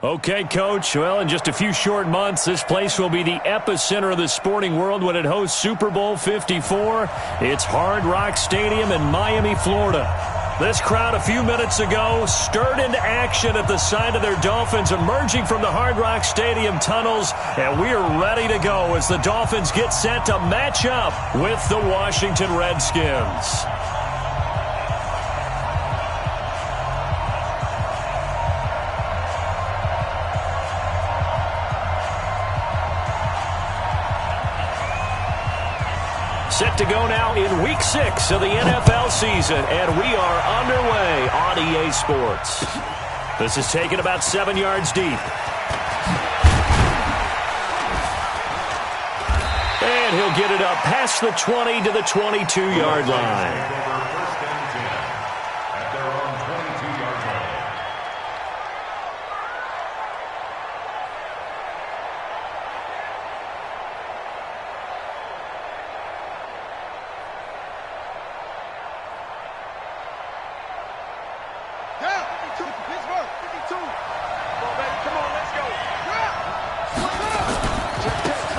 Okay, Coach. Well, in just a few short months, this place will be the epicenter of the sporting world when it hosts Super Bowl 54. It's Hard Rock Stadium in Miami, Florida. This crowd a few minutes ago stirred into action at the sight of their Dolphins emerging from the Hard Rock Stadium tunnels, and we are ready to go as the Dolphins get set to match up with the Washington Redskins. Set to go now in Week 6 of the NFL season, and we are underway on EA Sports. This is taken about 7 yards deep. And he'll get it up past the 20 to the 22-yard line.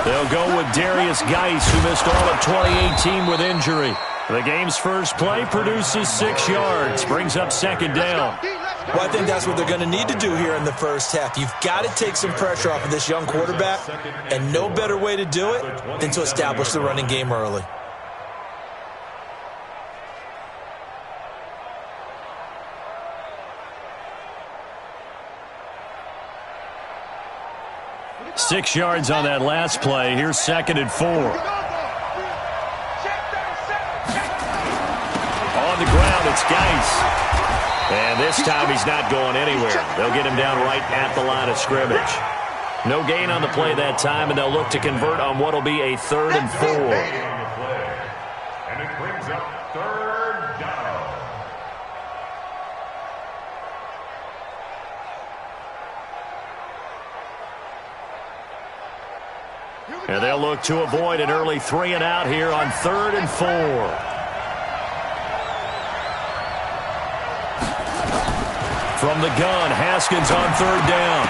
They'll go with Darius Geis, who missed all of 2018 with injury. The game's first play produces 6 yards, brings up second down. Well, I think that's what they're going to need to do here in the first half. You've got to take some pressure off of this young quarterback, and no better way to do it than to establish the running game early. Six yards on that last play. Here's second and 4. On the ground, it's Geis. And this time he's not going anywhere. They'll get him down right at the line of scrimmage. No gain on the play that time, and they'll look to convert on what will be a 3rd and 4. And it brings up 3rd down. And they'll look to avoid an early 3 and out here on 3rd and 4. From the gun, Haskins on 3rd down.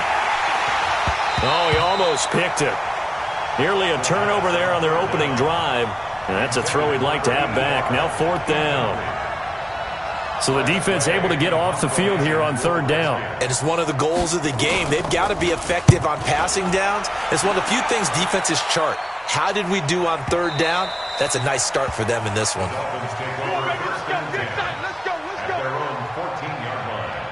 Oh, he almost picked it. Nearly a turnover there on their opening drive. And that's a throw he'd like to have back. Now 4th down. So the defense able to get off the field here on 3rd down. And it's one of the goals of the game. They've got to be effective on passing downs. It's one of the few things defenses chart. How did we do on 3rd down? That's a nice start for them in this one. Let's go. At their own 14-yard line.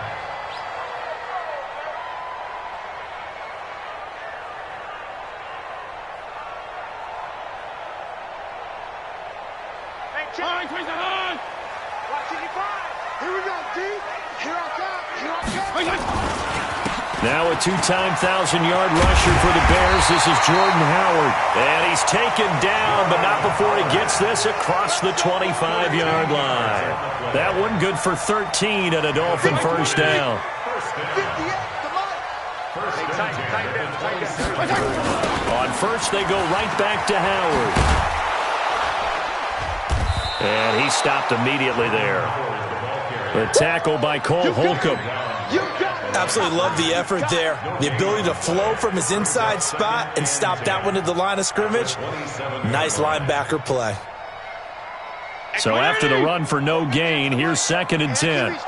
Now a 2-time 1,000-yard rusher for the Bears. This is Jordan Howard. And he's taken down, but not before he gets this across the 25-yard line. That one good for 13 and a Dolphin first down. On first, they go right back to Howard. And he stopped immediately there. The tackle by Cole Holcomb. Absolutely love the effort there. The ability to flow from his inside spot and stop that one at the line of scrimmage. Nice linebacker play. So after the run for no gain, here's 2nd and 10.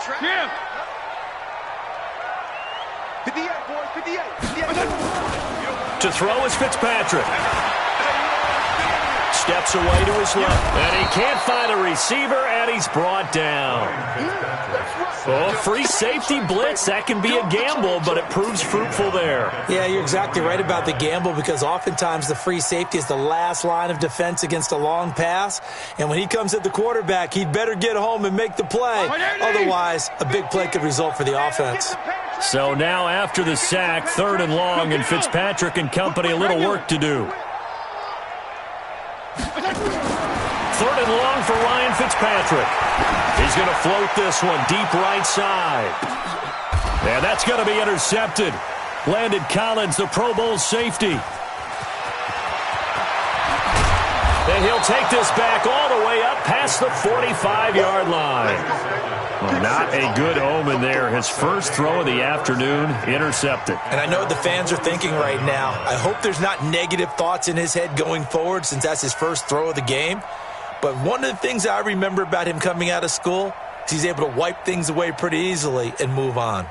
To throw is Fitzpatrick. Steps away to his left. And he can't find a receiver, and he's brought down. Oh, free safety blitz. That can be a gamble, but it proves fruitful there. Yeah, you're exactly right about the gamble, because oftentimes the free safety is the last line of defense against a long pass. And when he comes at the quarterback, he'd better get home and make the play. Otherwise, a big play could result for the offense. So now after the sack, 3rd and long, and Fitzpatrick and company a little work to do. 3rd and long for Ryan Fitzpatrick. He's going to float this one deep right side. And that's going to be intercepted. Landon Collins, the Pro Bowl safety. And he'll take this back all the way up past the 45-yard line. Well, not a good omen there. His first throw of the afternoon intercepted. And I know what the fans are thinking right now. I hope there's not negative thoughts in his head going forward since that's his first throw of the game. But one of the things I remember about him coming out of school is he's able to wipe things away pretty easily and move on.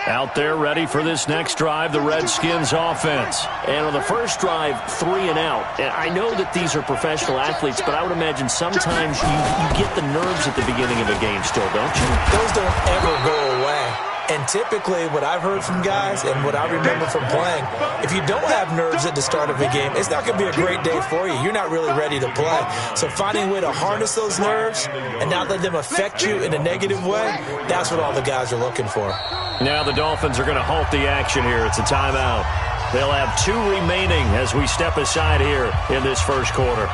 Out there ready for this next drive, the Redskins offense. And on the first drive, 3 and out. And I know that these are professional athletes, but I would imagine sometimes you get the nerves at the beginning of a game still, don't you? Those don't ever go away. And typically what I've heard from guys and what I remember from playing, if you don't have nerves at the start of a game, it's not going to be a great day for you. You're not really ready to play. So finding a way to harness those nerves and not let them affect you in a negative way, that's what all the guys are looking for. Now the Dolphins are going to halt the action here. It's a timeout. They'll have 2 remaining as we step aside here in this first quarter.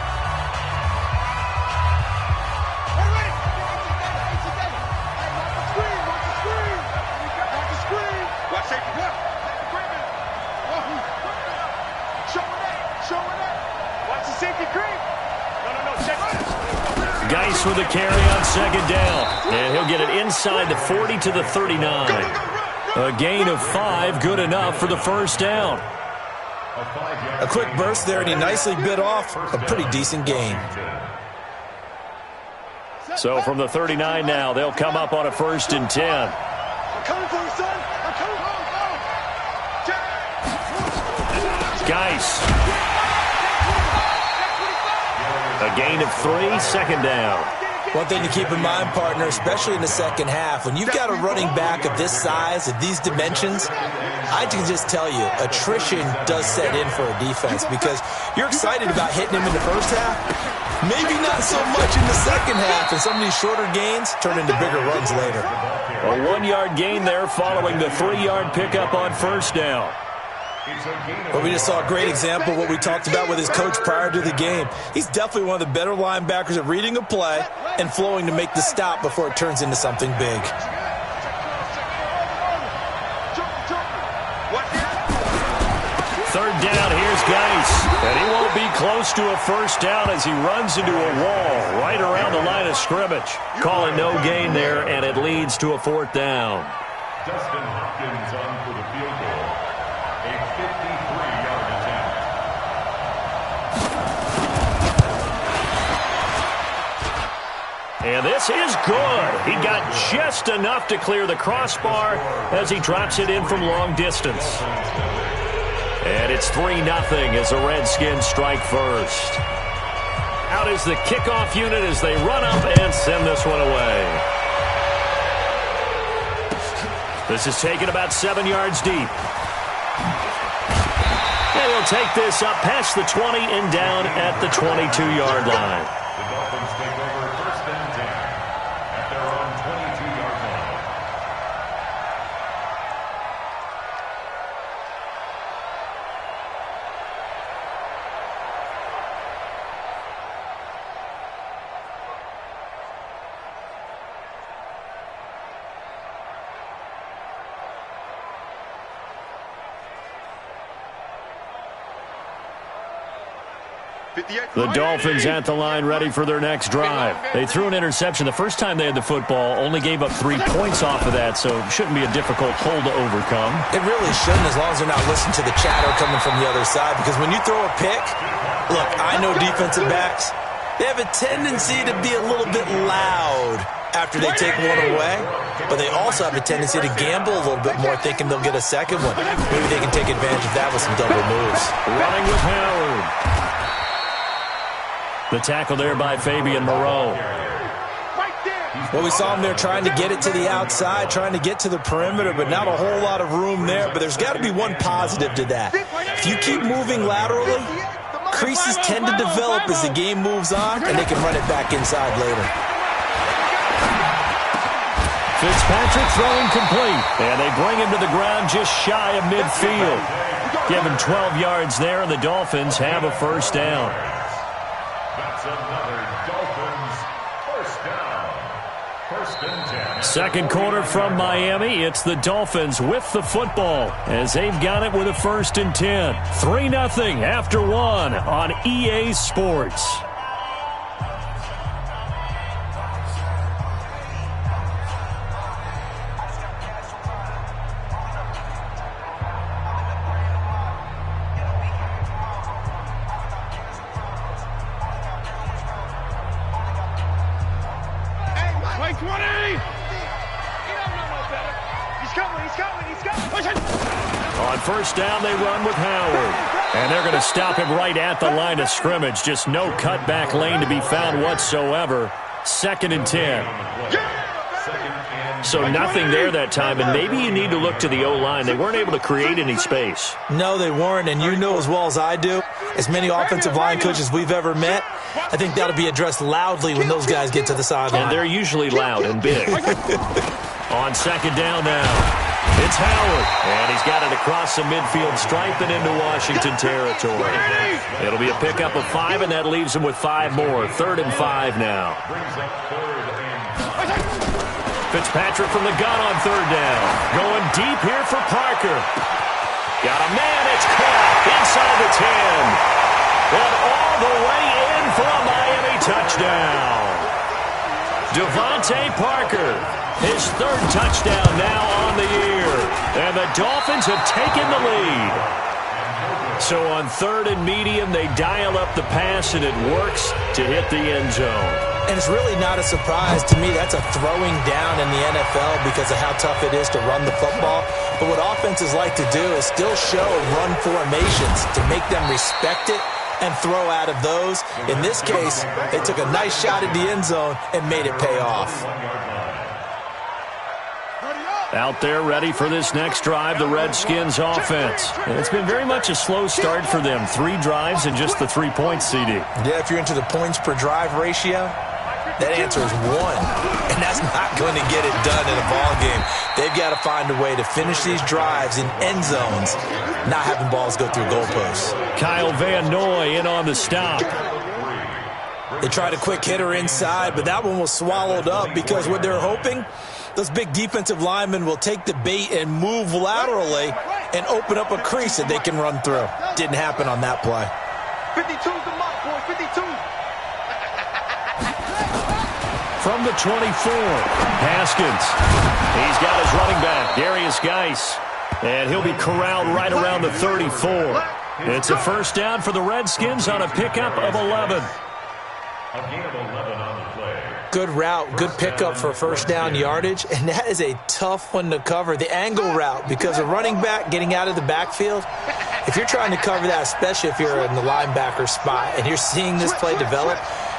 Geis with a carry on second down. And he'll get it inside the 40 to the 39. A gain of 5, good enough for the first down. A quick burst there, and he nicely bit off a pretty decent gain. So from the 39 now, they'll come up on a 1st and 10. Geis. A gain of 3, second down. One thing to keep in mind, partner, especially in the second half, when you've got a running back of this size, of these dimensions, I can just tell you, attrition does set in for a defense because you're excited about hitting him in the first half, maybe not so much in the second half, and some of these shorter gains turn into bigger runs later. A 1-yard gain there following the 3-yard pickup on first down. Well, we just saw a great example of what we talked about with his coach prior to the game. He's definitely one of the better linebackers at reading a play and flowing to make the stop before it turns into something big. Third down, here's Geis. And he won't be close to a first down as he runs into a wall right around the line of scrimmage. Calling no gain there, and it leads to a 4th down. Dustin Hopkins on for the field goal. A 53-yard attempt. And this is good. He got just enough to clear the crossbar as he drops it in from long distance. And it's 3-0 as the Redskins strike first. Out is the kickoff unit as they run up and send this one away. This is taken about 7 yards deep. And he'll take this up past the 20 and down at the 22-yard line. The Dolphins take over 1st and 10 at their own 22-yard line. The Dolphins at the line ready for their next drive. They threw an interception the first time they had the football, only gave up 3 points off of that, so it shouldn't be a difficult hole to overcome. It really shouldn't, as long as they're not listening to the chatter coming from the other side, because when you throw a pick, look, I know defensive backs, they have a tendency to be a little bit loud after they take one away, but they also have a tendency to gamble a little bit more, thinking they'll get a second one. Maybe they can take advantage of that with some double moves. Running with Howard. The tackle there by Fabian Moreau. Well, we saw him there trying to get it to the outside, trying to get to the perimeter, but not a whole lot of room there. But there's got to be one positive to that. If you keep moving laterally, creases tend to develop as the game moves on, and they can run it back inside later. Fitzpatrick throwing complete, and they bring him to the ground just shy of midfield. Give him 12 yards there, and the Dolphins have a first down. That's another Dolphins first down. First and 10. Second quarter from Miami. It's the Dolphins with the football as they've got it with a first and 10. 3-0 after one on EA Sports. On first down, they run with Howard. And they're going to stop him right at the line of scrimmage. Just no cutback lane to be found whatsoever. Second and 10. So nothing there that time, and maybe you need to look to the O-line. They weren't able to create any space. No, they weren't, and you know as well as I do, as many offensive line coaches we've ever met, I think that'll be addressed loudly when those guys get to the sideline. And they're usually loud and big. On second down now, it's Howard, and he's got it across the midfield stripe and into Washington territory. It'll be a pickup of 5, and that leaves him with 5 more. 3rd and 5 now. Fitzpatrick from the gun on 3rd down. Going deep here for Parker. Got a man, it's caught inside the 10. And all the way in for a Miami touchdown. Devontae Parker, his 3rd touchdown now on the year. And the Dolphins have taken the lead. So on 3rd and medium, they dial up the pass, and it works to hit the end zone. And it's really not a surprise to me. That's a throwing down in the NFL because of how tough it is to run the football. But what offenses like to do is still show run formations to make them respect it and throw out of those. In this case, they took a nice shot at the end zone and made it pay off. Out there ready for this next drive, the Redskins offense. And it's been very much a slow start for them. 3 drives and just the 3 points, CD. Yeah, if you're into the points per drive ratio, that answer is 1. And that's not going to get it done in a ball game. They've got to find a way to finish these drives in end zones, not having balls go through goalposts. Kyle Van Noy in on the stop. They tried a quick hitter inside, but that one was swallowed up because what they're hoping, those big defensive linemen will take the bait and move laterally and open up a crease that they can run through. Didn't happen on that play. 52's the mark, boy, 52. From the 24, Haskins. He's got his running back, Darius Geis. And he'll be corralled right around the 34. It's a first down for the Redskins on a pickup of 11. A gain of 11 on the play. Good route, good pickup for first down yardage, and that is a tough one to cover. The angle route, because a running back getting out of the backfield, if you're trying to cover that, especially if you're in the linebacker spot and you're seeing this play develop,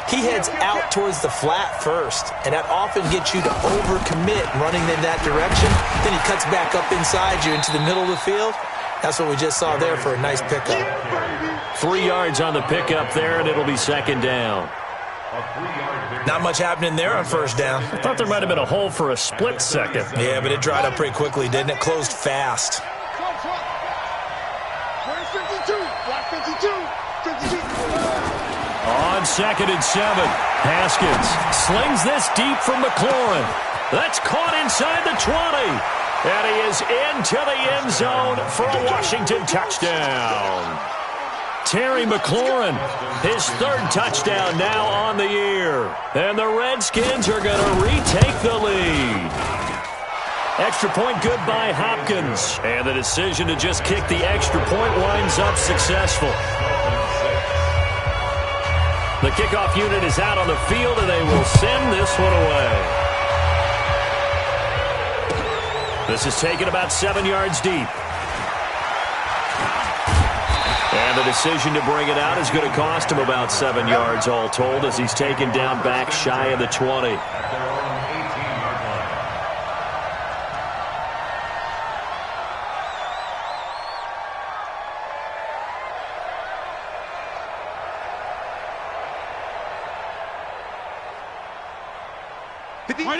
he heads out towards the flat first, and that often gets you to overcommit running in that direction. Then he cuts back up inside you into the middle of the field. That's what we just saw there for a nice pickup. 3 yards on the pickup there, and it'll be second down. Not much happening there on first down. I thought there might have been a hole for a split second. Yeah, but it dried up pretty quickly, didn't it? Closed fast. 52, block 52, 52. On 2nd and 7, Haskins slings this deep from McLaurin. That's caught inside the 20. And he is into the end zone for a Washington touchdown. Terry McLaurin, his 3rd touchdown now on the year. And the Redskins are going to retake the lead. Extra point good by Hopkins. And the decision to just kick the extra point winds up successful. The kickoff unit is out on the field, and they will send this one away. This is taken about 7 yards deep. And the decision to bring it out is going to cost him about 7 yards all told as he's taken down back shy of the 20.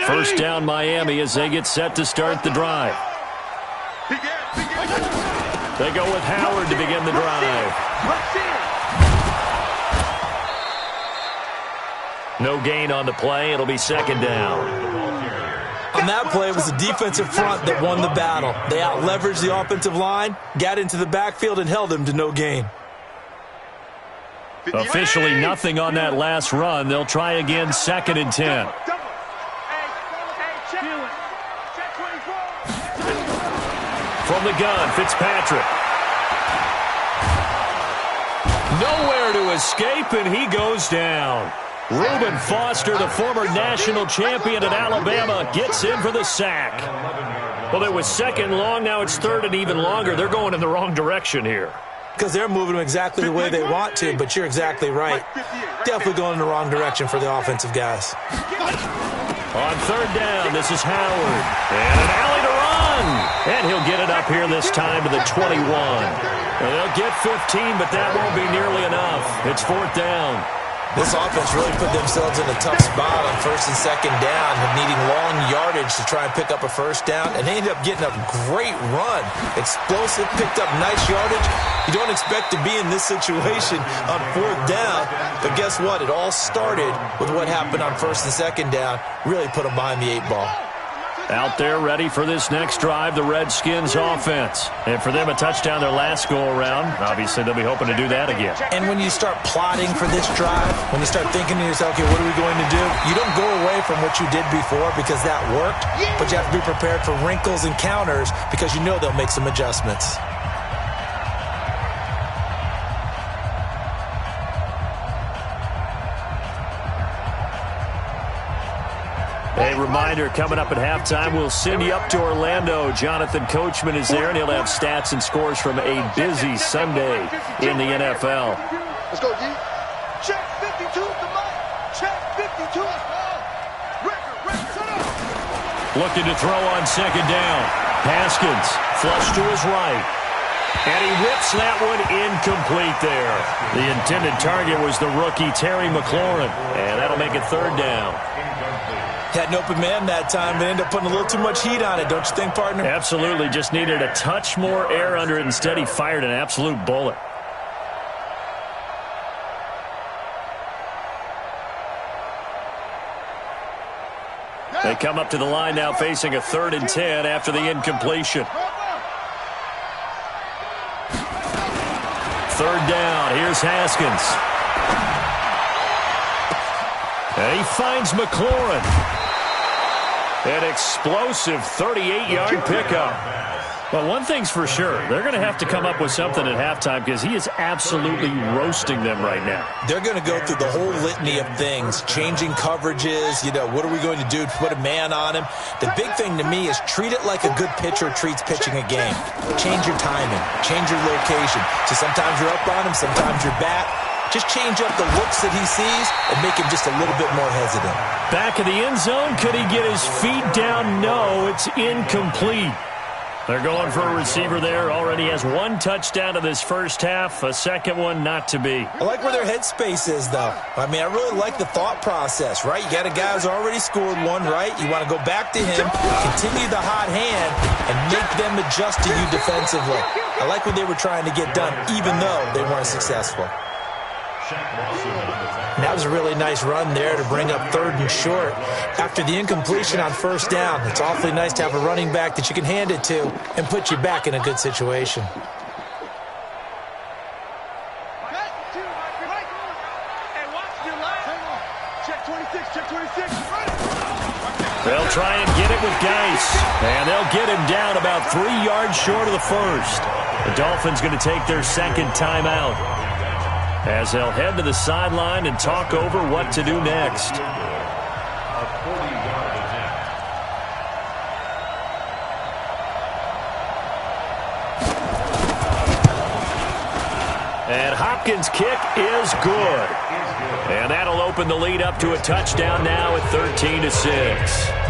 First down Miami as they get set to start the drive. They go with Howard to begin the drive. No gain on the play. It'll be second down. On that play, it was the defensive front that won the battle. They out-leveraged the offensive line, got into the backfield, and held them to no gain. Officially nothing on that last run. They'll try again, 2nd and 10. From the gun, Fitzpatrick. Nowhere to escape, and he goes down. Reuben Foster, the former national champion at Alabama, gets in for the sack. Well, it was 2nd long. Now it's 3rd and even longer. They're going in the wrong direction here. Because they're moving them exactly the way they want to, but you're exactly right. Definitely going in the wrong direction for the offensive guys. On 3rd down, this is Howard. And an alley to run. And he'll get it up here this time to the 21. They'll get 15, but that won't be nearly enough. It's 4th down. This offense really put themselves in a tough spot on 1st and 2nd down, needing long yardage to try and pick up a 1st down, and they ended up getting a great run. Explosive, picked up nice yardage. You don't expect to be in this situation on 4th down, but guess what? It all started with what happened on 1st and 2nd down. Really put them behind the 8 ball. Out there ready for this next drive, the Redskins offense. And for them, a touchdown their last go-around. Obviously, they'll be hoping to do that again. And when you start plotting for this drive, when you start thinking to yourself, okay, what are we going to do? You don't go away from what you did before because that worked, but you have to be prepared for wrinkles and counters because you know they'll make some adjustments. A reminder, coming up at halftime, we'll send you up to Orlando. Jonathan Coachman is there, and he'll have stats and scores from a busy Sunday in the NFL. Let's go, D. Check 52 to Mike. Check 52. Looking to throw on 2nd down. Haskins, flush to his right. And he whips that one incomplete there. The intended target was the rookie Terry McLaurin, and that'll make it 3rd down. Had an open man that time, but ended up putting a little too much heat on it, don't you think, partner? Absolutely. Just needed a touch more air under it. Instead, he fired an absolute bullet. They come up to the line now facing a 3rd and 10 after the incompletion. 3rd down. Here's Haskins. And he finds McLaurin. An explosive 38-yard pickup. Well, one thing's for sure. They're going to have to come up with something at halftime because he is absolutely roasting them right now. They're going to go through the whole litany of things, changing coverages, what are we going to do to put a man on him? The big thing to me is treat it like a good pitcher treats pitching a game. Change your timing, change your location. So sometimes you're up on him, sometimes you're back. Just change up the looks that he sees and make him just a little bit more hesitant. Back of the end zone. Could he get his feet down? No, it's incomplete. They're going for a receiver there. Already has 1 touchdown in this first half. A 2nd one not to be. I like where their headspace is, though. I mean, I really like the thought process, right? You got a guy who's already scored one, right? You want to go back to him, continue the hot hand, and make them adjust to you defensively. I like what they were trying to get done, even though they weren't successful. And that was a really nice run there to bring up 3rd and short. After the incompletion on 1st down, it's awfully nice to have a running back that you can hand it to and put you back in a good situation. They'll try and get it with Geis, and they'll get him down about 3 yards short of the 1st. The Dolphins going to take their 2nd timeout, as they'll head to the sideline and talk over what to do next. And Hopkins' kick is good. And that'll open the lead up to a touchdown now at 13-6.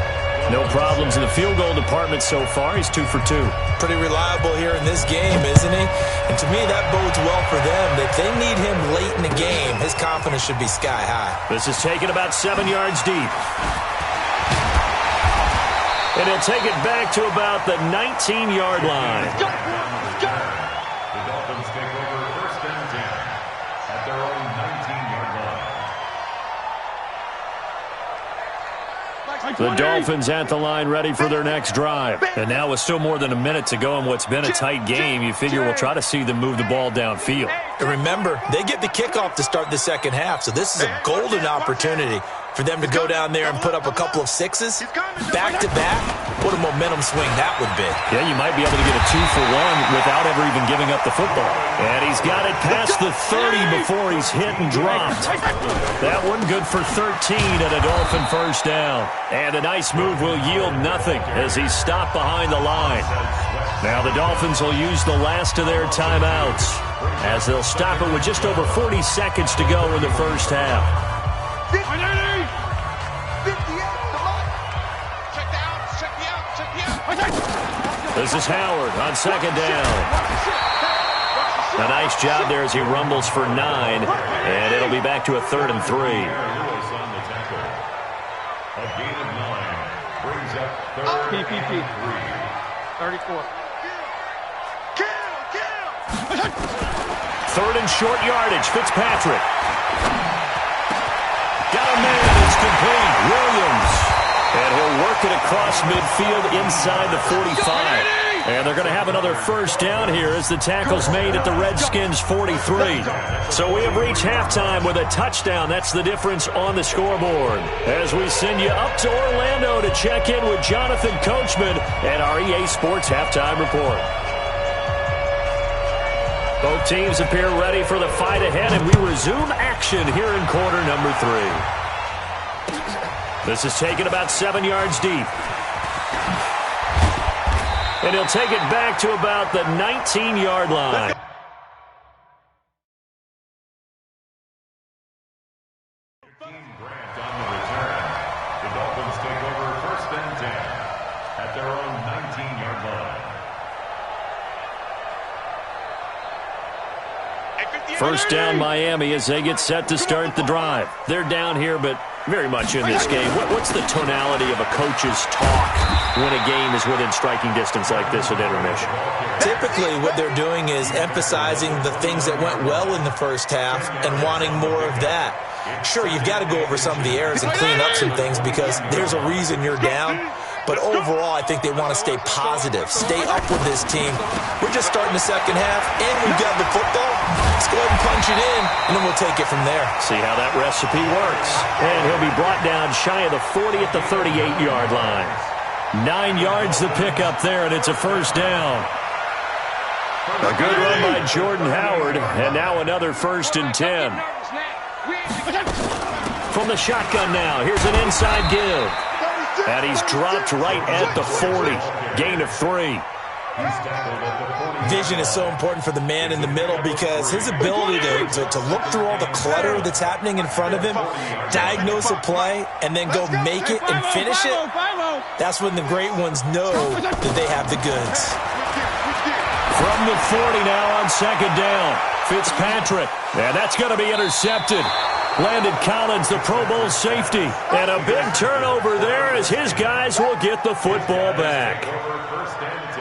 No problems in the field goal department so far. He's 2 for 2. Pretty reliable here in this game, isn't he? And to me, that bodes well for them. If they need him late in the game, his confidence should be sky high. This is taken about 7 yards deep. And he'll take it back to about the 19-yard line. The Dolphins take over 1st and 10 at their own 19-yard line. The Dolphins at the line ready for their next drive. And now with still more than a minute to go in what's been a tight game, you figure we'll try to see them move the ball downfield. And remember, they get the kickoff to start the second half, so this is a golden opportunity for them to go down there and put up a couple of sixes back-to-back. What a momentum swing that would be. Yeah, you might be able to get a 2-for-1 without ever even giving up the football. And he's got it past the 30 before he's hit and dropped. That one good for 13 and a Dolphin first down. And a nice move will yield nothing as he's stopped behind the line. Now the Dolphins will use the last of their timeouts as they'll stop it with just over 40 seconds to go in the first half. This is Howard on second down. A nice job there as he rumbles for 9, and it'll be back to a 3rd and 3. A gain of 9 brings up 3rd and 3. 34. 3rd and short yardage. Fitzpatrick. Got a man. It's complete. Williams. And he'll work it across midfield inside the 45. And they're going to have another first down here as the tackle's made at the Redskins' 43. So we have reached halftime with a touchdown. That's the difference on the scoreboard. As we send you up to Orlando to check in with Jonathan Coachman and our EA Sports Halftime Report. Both teams appear ready for the fight ahead, and we resume action here in quarter number 3. This is taken about 7 yards deep. And he'll take it back to about the 19-yard line. Grant on the return. The Dolphins take over 1st and 10 at their own 19-yard line. First down Miami as they get set to start the drive. They're down here, but very much in this game. What's the tonality of a coach's talk when a game is within striking distance like this at intermission? Typically, what they're doing is emphasizing the things that went well in the first half and wanting more of that. Sure, you've got to go over some of the errors and clean up some things because there's a reason you're down. But overall, I think they want to stay positive, stay up with this team. We're just starting the second half, and we've got the football. Let's go ahead and punch it in, and then we'll take it from there. See how that recipe works. And he'll be brought down shy of the 40 at the 38-yard line. 9 yards the pickup there, and it's a first down. A good run by Jordan Howard, and now another 1st and 10. From the shotgun now, here's an inside give. And he's dropped right at the 40. Gain of 3. Vision is so important for the man in the middle because his ability to look through all the clutter that's happening in front of him, diagnose a play, and then go make it and finish it, that's when the great ones know that they have the goods. From the 40 now on second down. Fitzpatrick. And that's going to be intercepted. Landon Collins, the Pro Bowl safety. And a big turnover there as his guys will get the football back.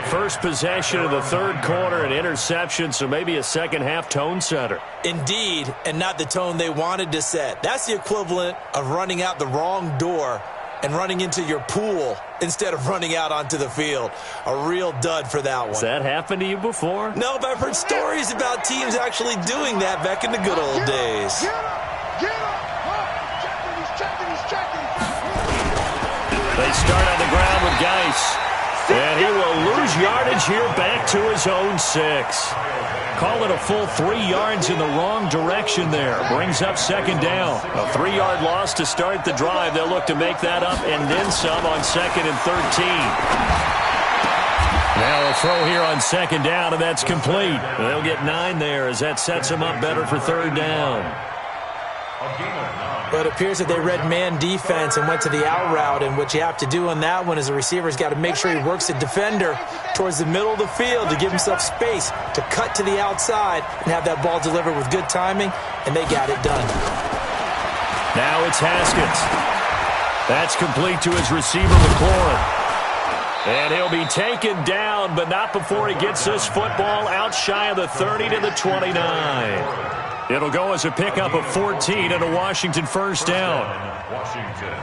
First possession of the 3rd quarter, an interception, so maybe a second-half tone setter. Indeed, and not the tone they wanted to set. That's the equivalent of running out the wrong door and running into your pool instead of running out onto the field. A real dud for that one. Has that happened to you before? No, but I've heard stories about teams actually doing that back in the good old days. They start on the ground with Geis. And he will lose yardage here back to his own 6. Call it a full 3 yards in the wrong direction there. Brings up second down. A 3-yard loss to start the drive. They'll look to make that up and then some on 2nd and 13. Now a throw here on second down, and that's complete. They'll get 9 there as that sets them up better for 3rd down. But it appears that they read man defense and went to the out route, and what you have to do on that one is the receiver's got to make sure he works the defender towards the middle of the field to give himself space to cut to the outside and have that ball delivered with good timing, and they got it done. Now it's Haskins. That's complete to his receiver, McLaurin. And he'll be taken down, but not before he gets this football out shy of the 30 to the 29. It'll go as a pickup of 14 and a Washington first down. Washington.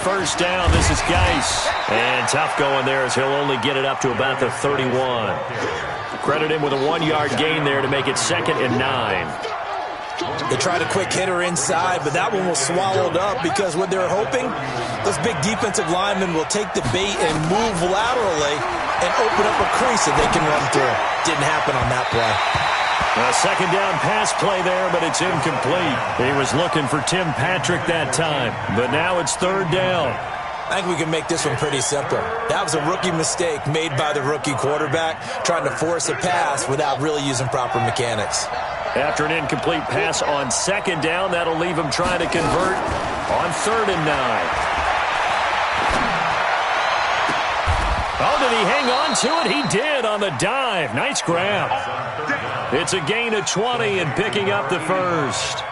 first down. This is Geis. And tough going there as he'll only get it up to about the 31. Credit him with a 1-yard gain there to make it 2nd and 9. They tried a quick hitter inside, but that one was swallowed up because what they're hoping, those big defensive linemen will take the bait and move laterally and open up a crease that they can run through. Didn't happen on that play. A 2nd down pass play there, but it's incomplete. He was looking for Tim Patrick that time, but now it's 3rd down. I think we can make this one pretty simple. That was a rookie mistake made by the rookie quarterback, trying to force a pass without really using proper mechanics. After an incomplete pass on 2nd down, that'll leave him trying to convert on 3rd and 9. Oh, did he hang on to it? He did on the dive. Nice grab. It's a gain of 20 and picking up the first.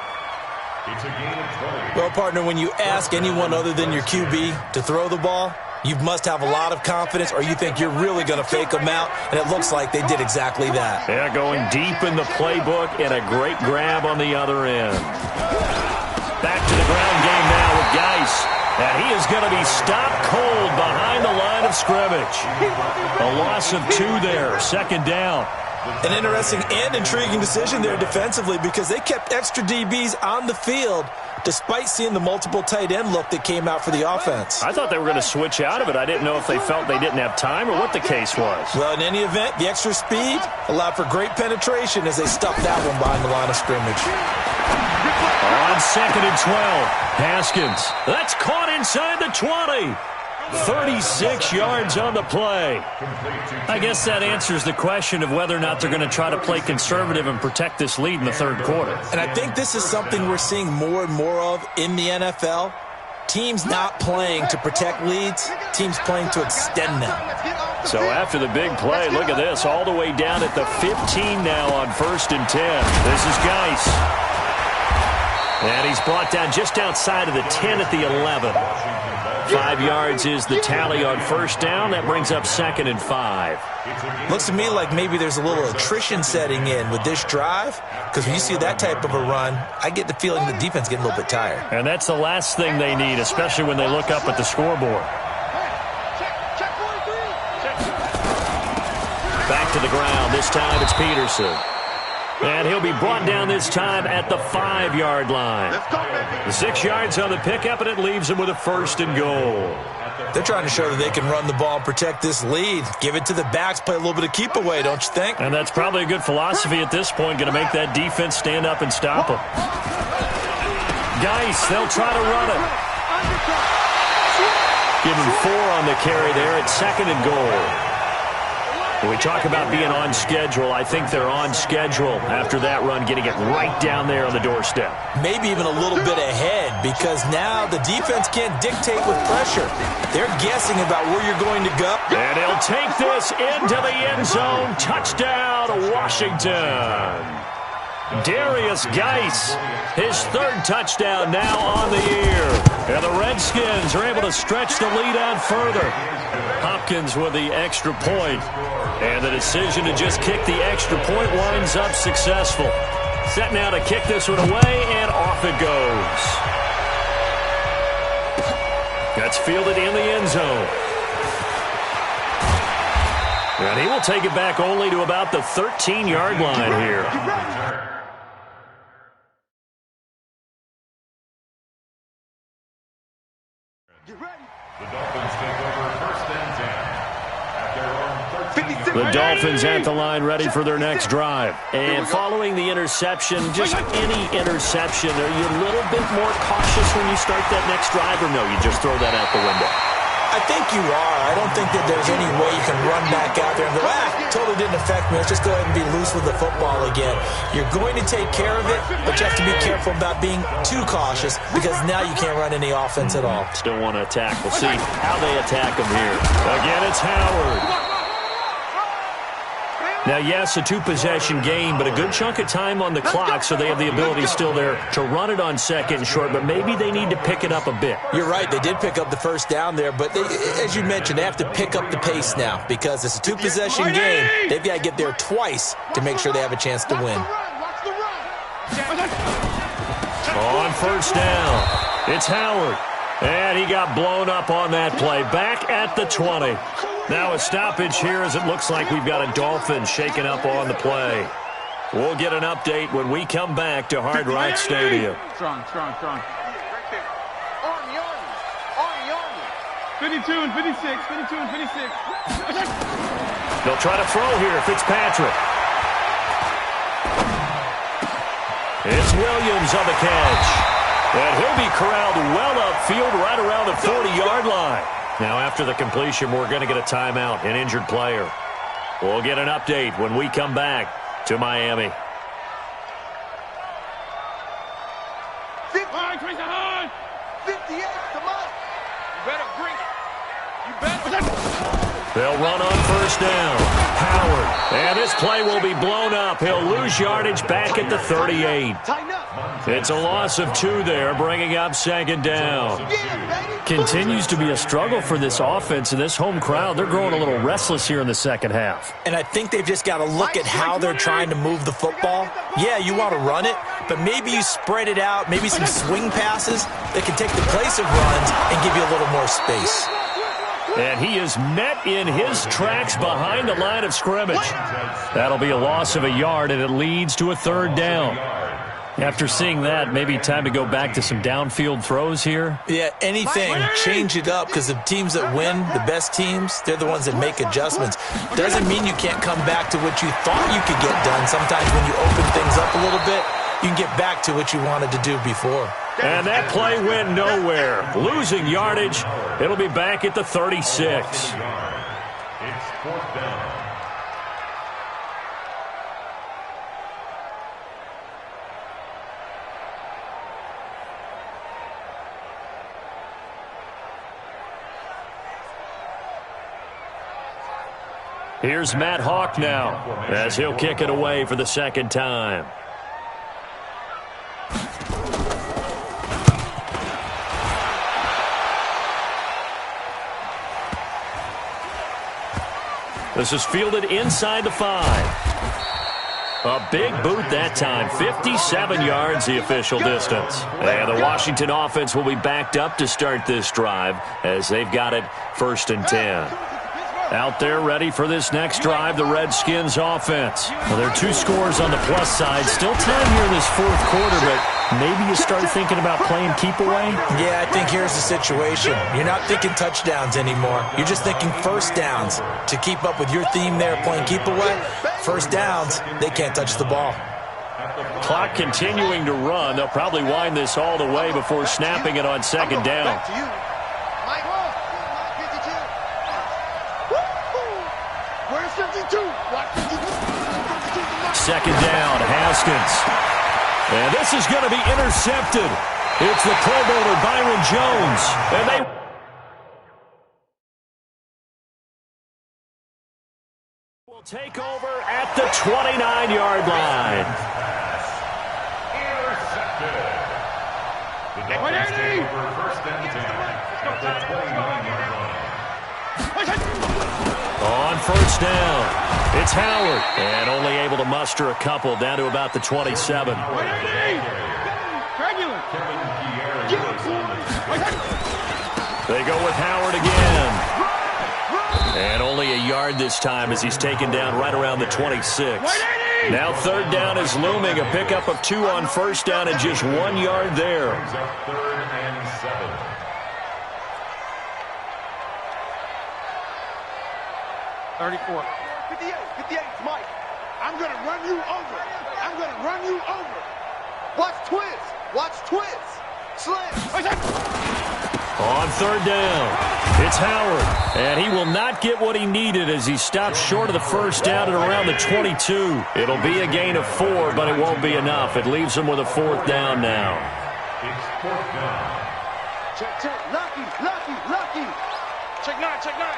Well, partner, when you ask anyone other than your QB to throw the ball, you must have a lot of confidence or you think you're really going to fake them out, and it looks like they did exactly that. Yeah, going deep in the playbook and a great grab on the other end. Back to the ground game now with Geis. And he is going to be stopped cold behind the line of scrimmage. A loss of 2 there, 2nd down. An interesting and intriguing decision there defensively because they kept extra DBs on the field despite seeing the multiple tight end look that came out for the offense. I thought they were going to switch out of it. I didn't know if they felt they didn't have time or what the case was. Well, in any event, the extra speed allowed for great penetration as they stuffed that one behind the line of scrimmage. On 2nd and 12, Haskins. That's caught inside the 20. 36 yards on the play. I guess that answers the question of whether or not they're going to try to play conservative and protect this lead in the 3rd quarter. And I think this is something we're seeing more and more of in the NFL. Teams not playing to protect leads, teams playing to extend them. So after the big play, look at this, all the way down at the 15 now on 1st and 10. This is Geis. And he's brought down just outside of the 10 at the 11. 5 yards is the tally on 1st down. That brings up 2nd and 5. Looks to me like maybe there's a little attrition setting in with this drive, because when you see that type of a run, I get the feeling the defense getting a little bit tired. And that's the last thing they need, especially when they look up at the scoreboard. Back to the ground. This time it's Peterson. And he'll be brought down this time at the 5-yard line. 6 yards on the pickup, and it leaves him with a 1st and goal. They're trying to show that they can run the ball and protect this lead. Give it to the backs, play a little bit of keep away, don't you think? And that's probably a good philosophy at this point, going to make that defense stand up and stop them. Geis, they'll try to run it. Give him 4 on the carry there at 2nd and goal. When we talk about being on schedule, I think they're on schedule after that run, getting it right down there on the doorstep. Maybe even a little bit ahead, because now the defense can't dictate with pressure. They're guessing about where you're going to go. And he'll take this into the end zone. Touchdown, Washington. Darius Geis, his 3rd touchdown now on the year. And the Redskins are able to stretch the lead out further. Hopkins with the extra point. And the decision to just kick the extra point winds up successful. Set now to kick this one away, and off it goes. That's fielded in the end zone. And he will take it back only to about the 13-yard line here. The Dolphins at the line, ready for their next drive. And following the interception, just any interception, are you a little bit more cautious when you start that next drive, or no, you just throw that out the window? I think you are. I don't think that there's any way you can run back out there and go, totally didn't affect me. Let's just go ahead and be loose with the football again. You're going to take care of it, but you have to be careful about being too cautious, because now you can't run any offense at all. Still want to attack. We'll see how they attack him here. Again, it's Howard. Now, yes, a 2-possession game, but a good chunk of time on the clock, so they have the ability still there to run it on 2nd and short, but maybe they need to pick it up a bit. You're right. They did pick up the 1st down there, but as you mentioned, they have to pick up the pace now, because it's a 2-possession game. They've got to get there twice to make sure they have a chance to win. On 1st down, it's Howard. And he got blown up on that play. Back at the 20. Now a stoppage here as it looks like we've got a Dolphin shaking up on the play. We'll get an update when we come back to Hard Rock Stadium. Strong. Army. 52 and 56. 52 and 56. They'll try to throw here. Fitzpatrick. It's Williams on the catch. And he'll be corralled well upfield right around the 40-yard line. Now after the completion, we're going to get a timeout, an injured player. We'll get an update when we come back to Miami. 58 to Mike. You better bring it. You better. They'll run on first down. Howard. And this play will be blown up. He'll lose yardage back at the 38. Tighten up. It's a loss of 2 there, bringing up second down. Continues to be a struggle for this offense and this home crowd. They're growing a little restless here in the second half. And I think they've just got to look at how they're trying to move the football. Yeah, you want to run it, but maybe you spread it out, maybe some swing passes that can take the place of runs and give you a little more space. And he is met in his tracks behind the line of scrimmage. That'll be a loss of a yard, and it leads to a third down. After seeing that, maybe time to go back to some downfield throws here. Yeah, anything, change it up, because the teams that win, the best teams, they're the ones that make adjustments. Doesn't mean you can't come back to what you thought you could get done. Sometimes when you open things up a little bit, you can get back to what you wanted to do before. And that play went nowhere. Losing yardage. It'll be back at the 36. It's 4th down. Here's Matt Hawk now as he'll kick it away for the second time. This is fielded inside the 5. A big boot that time. 57 yards the official distance. And the Washington offense will be backed up to start this drive as they've got it 1st and 10. Out there ready for this next drive, the Redskins offense. Well, there are 2 scores on the plus side. Still time here in this 4th quarter, but maybe you start thinking about playing keep away? Yeah, I think here's the situation. You're not thinking touchdowns anymore. You're just thinking first downs. To keep up with your theme there, playing keep away, first downs, they can't touch the ball. Clock continuing to run. They'll probably wind this all the way before snapping it on second down. Second down, Haskins. And this is going to be intercepted. It's the Pro Bowler Byron Jones. And they will take over at the 29-yard line. Intercepted. The Dolphins take over 1st and 10 at the 29-yard line. On first down, it's Howard. And only able to muster a couple down to about the 27. They go with Howard again. And only a yard this time as he's taken down right around the 26. Now 3rd down is looming. A pickup of 2 on first down and just 1 yard there. 3rd and 7. 34. 58, Mike. I'm going to run you over. Watch twist. Slam. On 3rd down, it's Howard. And he will not get what he needed as he stops short of the first down at around the 22. It'll be a gain of 4, but it won't be enough. It leaves him with a 4th down now. It's 4th down. Check. Lucky. Check 9.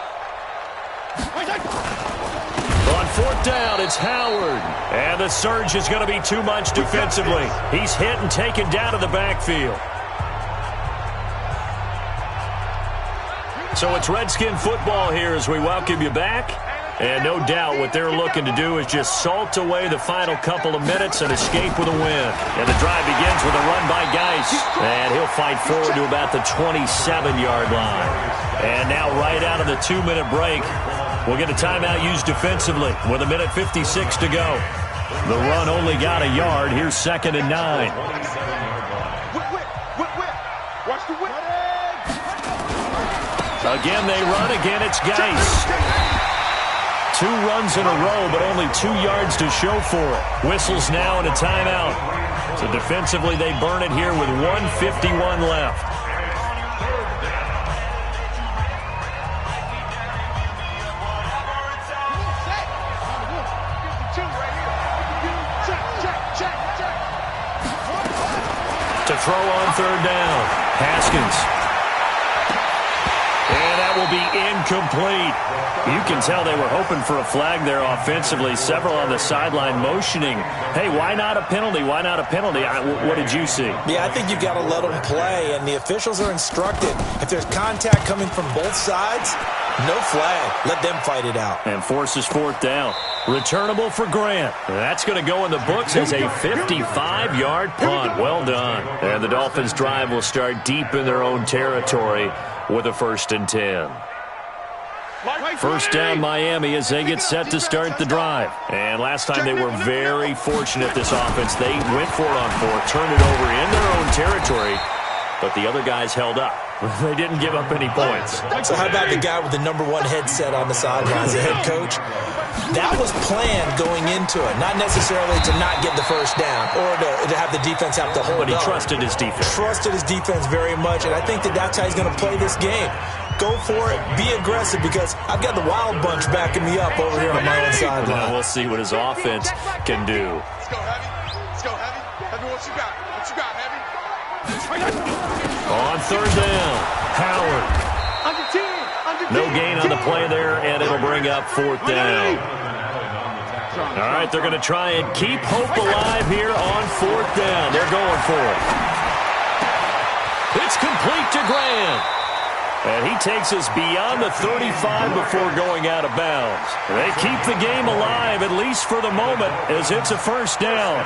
On 4th down, it's Howard. And the surge is going to be too much defensively. He's hit and taken down to the backfield. So it's Redskin football here as we welcome you back. And no doubt what they're looking to do is just salt away the final couple of minutes and escape with a win. And the drive begins with a run by Geis. And he'll fight forward to about the 27-yard line. And now right out of the 2-minute break, we'll get a timeout used defensively with 1:56 to go. The run only got a yard. Here's 2nd and 9. Watch the whip. Again, they run. Again, it's Geis. 2 runs in a row, but only 2 yards to show for it. Whistles now and a timeout. So defensively, they burn it here with 1:51 left. To throw on 3rd down. Haskins. And that will be incomplete. You can tell they were hoping for a flag there offensively. Several on the sideline motioning, hey, why not a penalty? Why not a penalty? What did you see? Yeah, I think you've got to let them play, and the officials are instructed. If there's contact coming from both sides, no flag. Let them fight it out. And forces 4th down. Returnable for Grant. That's going to go in the books as a 55-yard punt. Well done. And the Dolphins' drive will start deep in their own territory with a 1st and 10. First down Miami as they get set to start the drive. And last time they were very fortunate, this offense. They went for it on 4th, turned it over in their own territory, but the other guys held up. They didn't give up any points. So how about the guy with the #1 headset on the sidelines, the head coach? That was planned going into it, not necessarily to not get the first down or to have the defense have to hold But he up. trusted his defense. Trusted his defense very much, and I think that's how he's going to play this game. Go for it. Be aggressive, because I've got the wild bunch backing me up over here on my own sideline. Well, we'll see what his offense can do. Let's go, Heavy. Let's go, Heavy. Heavy, what you got? What you got, Heavy? On 3rd down, Howard. Under 10. No gain on the play there, and it'll bring up 4th down. All right, they're going to try and keep hope alive here on 4th down. They're going for it. It's complete to Grant. And he takes us beyond the 35 before going out of bounds. They keep the game alive, at least for the moment, as it's a 1st down.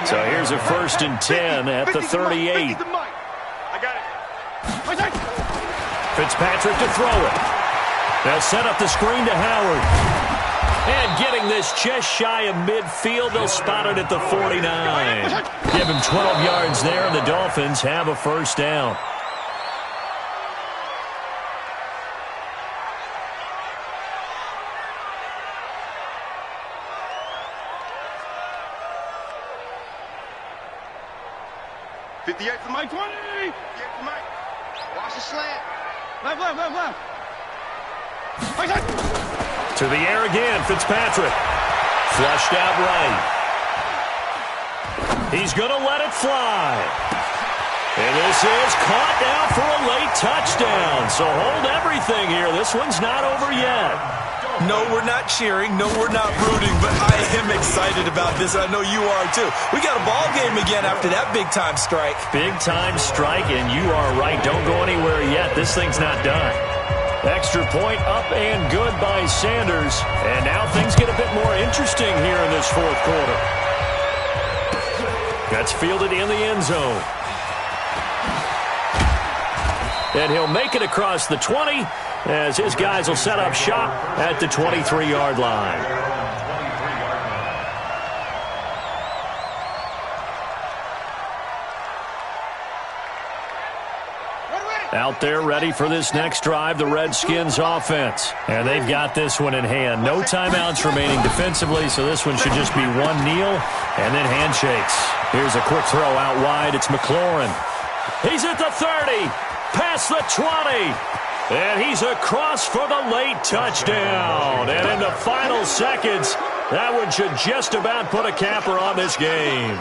So here's a 1st and 10 at the 38. I got it. Fitzpatrick to throw it. They'll set up the screen to Howard. And getting this just shy of midfield, they'll spot it at the 49. Give him 12 yards there, and the Dolphins have a 1st down. $58 for Mike. 20. 58 for Mike. Watch the slant. Left. To the air again, Fitzpatrick. Flushed out right. He's going to let it fly. And this is caught now for a late touchdown. So hold everything here. This one's not over yet. No, we're not cheering. No, we're not rooting. But I am excited about this. I know you are, too. We got a ball game again after that big-time strike. Big-time strike, and you are right. Don't go anywhere yet. This thing's not done. Extra point up and good by Sanders. And now things get a bit more interesting here in this 4th quarter. That's fielded in the end zone. And he'll make it across the 20 as his guys will set up shop at the 23-yard line. Out there ready for this next drive, the Redskins offense. And they've got this one in hand. No timeouts remaining defensively, so this one should just be one kneel and then handshakes. Here's a quick throw out wide. It's McLaurin. He's at the 30, past the 20. And he's across for the late touchdown. And in the final seconds, that one should just about put a capper on this game.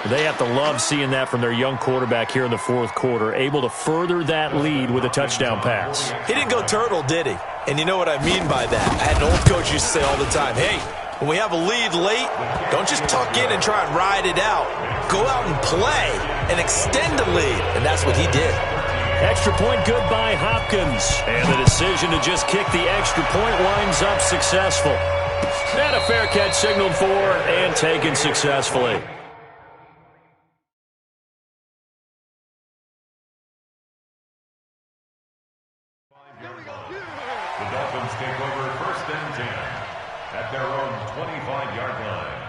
They have to love seeing that from their young quarterback here in the 4th quarter, able to further that lead with a touchdown pass. He didn't go turtle, did he? And you know what I mean by that. I had an old coach used to say all the time, hey, when we have a lead late, don't just tuck in and try and ride it out. Go out and play and extend the lead. And that's what he did. Extra point good by Hopkins. And the decision to just kick the extra point winds up successful. And a fair catch signaled for and taken successfully. The Dolphins take over 1st and 10 at their own 25-yard line.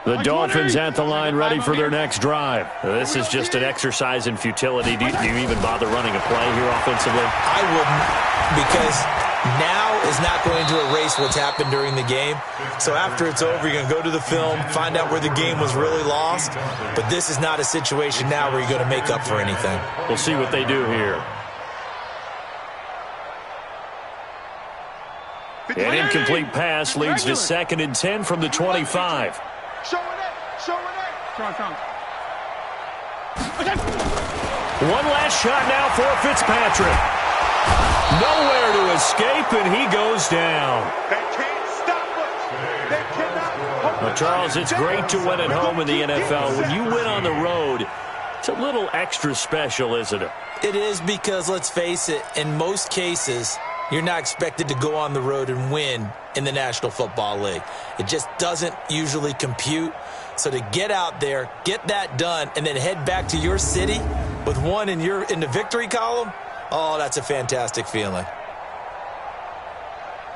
The Dolphins at the line ready for their next drive. This is just an exercise in futility. Do you even bother running a play here offensively? I wouldn't, because now is not going to erase what's happened during the game. So after it's over, you're going to go to the film, find out where the game was really lost. But this is not a situation now where you're going to make up for anything. We'll see what they do here. An incomplete pass leads to 2nd and 10 from the 25. Show it. One last shot now for Fitzpatrick. Nowhere to escape, and he goes down. They can't stop us. They cannot. Well, Charles, it's great to win at home in the NFL. When you win on the road, it's a little extra special, isn't it? It is, because, let's face it, in most cases, you're not expected to go on the road and win in the National Football League. It just doesn't usually compute. So to get out there, get that done, and then head back to your city with one in the victory column, oh, that's a fantastic feeling.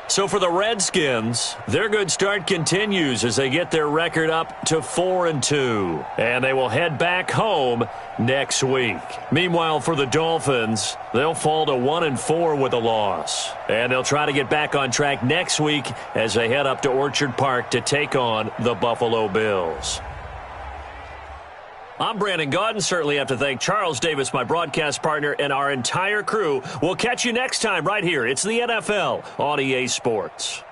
So for the Redskins, their good start continues as they get their record up to 4-2. And they will head back home next week. Meanwhile, for the Dolphins, they'll fall to 1-4 with a loss. And they'll try to get back on track next week as they head up to Orchard Park to take on the Buffalo Bills. I'm Brandon Gaudin. Certainly have to thank Charles Davis, my broadcast partner, and our entire crew. We'll catch you next time right here. It's the NFL on EA Sports.